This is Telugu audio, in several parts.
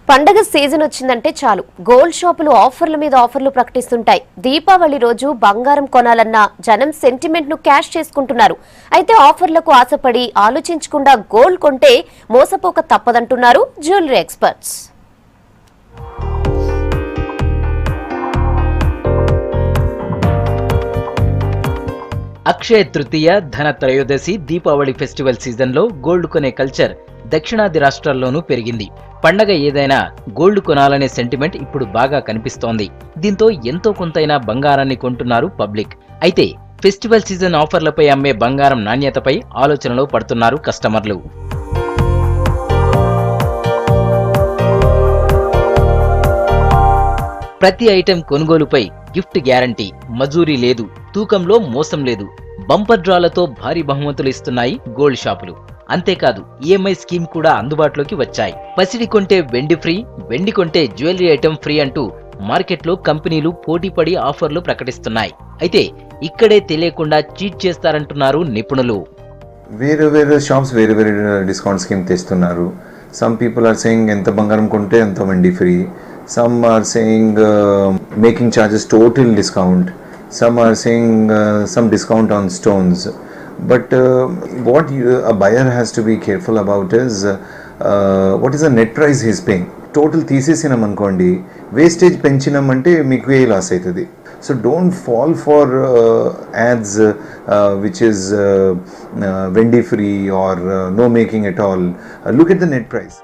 పండగ సీజన్ వచ్చిందంటే చాలు గోల్డ్ షాపులు ఆఫర్ల మీద ఆఫర్లు ప్రకటిస్తుంటాయి. దీపావళి రోజు బంగారం కొనాలన్న జనం సెంటిమెంట్ ను క్యాష్ చేసుకుంటున్నారు. అయితే ఆఫర్లకు ఆశపడి ఆలోచించకుండా గోల్డ్ కొంటే మోసపోక తప్పదంటున్నారు జ్యువెలరీ ఎక్స్పర్ట్స్. అక్షయ తృతీయ, ధన త్రయోదశి, దీపావళి ఫెస్టివల్ సీజన్లో గోల్డ్ కొనే కల్చర్ దక్షిణాది రాష్ట్రాల్లోనూ పెరిగింది. పండగ ఏదైనా గోల్డ్ కొనాలనే సెంటిమెంట్ ఇప్పుడు బాగా కనిపిస్తోంది. దీంతో ఎంతో కొంతైనా బంగారాన్ని కొంటున్నారు పబ్లిక్. అయితే ఫెస్టివల్ సీజన్ ఆఫర్లపై అమ్మే బంగారం నాణ్యతపై ఆలోచనలో పడుతున్నారు కస్టమర్లు. ప్రతి ఐటెం కొనుగోలుపై గిఫ్ట్ గ్యారంటీ, మజూరీ లేదు, తూకంలో మోసం లేదు, బంపర్ డ్రాలతో భారీ బహుమతులు ఇస్తున్నాయి గోల్డ్ షాపులు. అంతేకాదు ఈఎంఐ స్కీమ్ కూడా అందుబాటులోకి వచ్చాయి. పసిడి కొంటే వెండి ఫ్రీ, వెండి కొంటే జ్యువెలరీ ఐటెం ఫ్రీ అంటూ మార్కెట్లో కంపెనీలు పోటీపడి ఆఫర్లు ప్రకటిస్తున్నాయి. అయితే ఇక్కడే తెలియకుండా చీట్ చేస్తారంటున్నారు నిపుణులు. వేరే షాప్స్ వేరే డిస్కౌంట్ స్కీమ్ తెస్తున్నారు. సమ్ పీపుల్ ఆర్ సేయింగ్ ఎంత బంగారం కొంటే అంత వెండి free. Some are saying making charges total discount. Some are saying some discount on stones. But what a buyer has to be careful about is what is the net price he is paying. Total తీసేసినాం అనుకోండి, వేస్టేజ్ పెంచినామంటే మీకు ఏ లాస్ అవుతుంది. So don't fall for ads which is vendi free or no making at all. Look at the net price.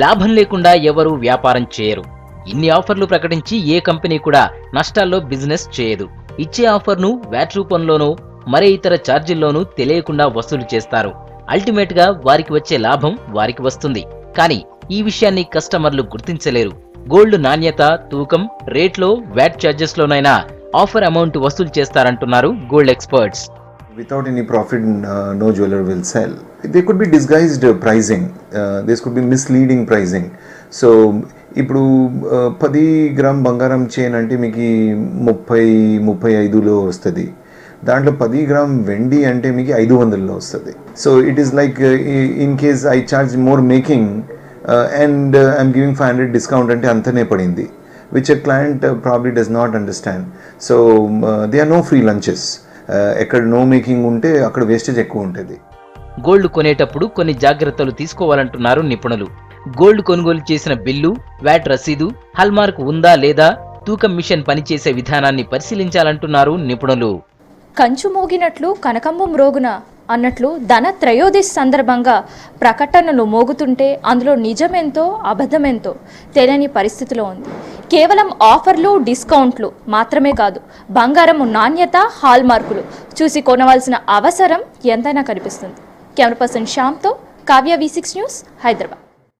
లాభం లేకుండా ఎవరు వ్యాపారం చేయరు. ఇన్ని ఆఫర్లు ప్రకటించి ఏ కంపెనీ కూడా నష్టాల్లో బిజినెస్ చేయదు. ఇచ్చే ఆఫర్ను వ్యాట్ రూపంలోనూ మరే ఇతర ఛార్జీల్లోనూ తెలియకుండా వసూలు చేస్తారు. అల్టిమేట్ గా వారికి వచ్చే లాభం వారికి వస్తుంది. కానీ ఈ విషయాన్ని కస్టమర్లు గుర్తించలేరు. గోల్డ్ నాణ్యత, తూకం, రేట్లో వ్యాట్ ఛార్జెస్ లోనైనా ఆఫర్ అమౌంట్ వసూలు చేస్తారంటున్నారు gold experts. Without any profit, no jeweler will sell. There could be disguised pricing. This could be misleading pricing. So, ఇప్పుడు 10 గ్రామ్ బంగారం చైన్ అంటే మీకు 30-35లో వస్తుంది. దాంట్లో 10 గ్రామ్ వెండి అంటే మీకు 500లో వస్తుంది. So it is like in case I charge more making and I'm giving 500 discount అంటే అంతనే పడింది, which a client probably does not understand. So there are no free lunches. ఎక్కడ నో మేకింగ్ ఉంటే అక్కడ వేస్టేజ్ ఎక్కువ ఉంటుంది. గోల్డ్ కొనేటప్పుడు కొన్ని జాగ్రత్తలు తీసుకోవాలంటున్నారు నిపుణులు. గోల్డ్ కొనుగోలు చేసిన బిల్లు, వ్యాట్ రసీదు, హాల్మార్క్ ఉందా లేదా, తూకం మిషన్ పనిచేసే విధానాన్ని పరిశీలించాలంటున్నారు నిపుణులు. కంచు మోగినట్లు కనకంబం రోగున అన్నట్లు ధన త్రయోదశి సందర్భంగా ప్రకటనలు మోగుతుంటే అందులో నిజమెంతో అబద్ధమెంతో తెలియని పరిస్థితిలో ఉంది. కేవలం ఆఫర్లు, డిస్కౌంట్లు మాత్రమే కాదు, బంగారం నాణ్యత, హాల్ మార్కులు చూసి కొనవలసిన అవసరం ఎంతైనా కనిపిస్తుంది. కెమెరా పర్సన్ శ్యామ్తో కావ్య, V6 న్యూస్, హైదరాబాద్.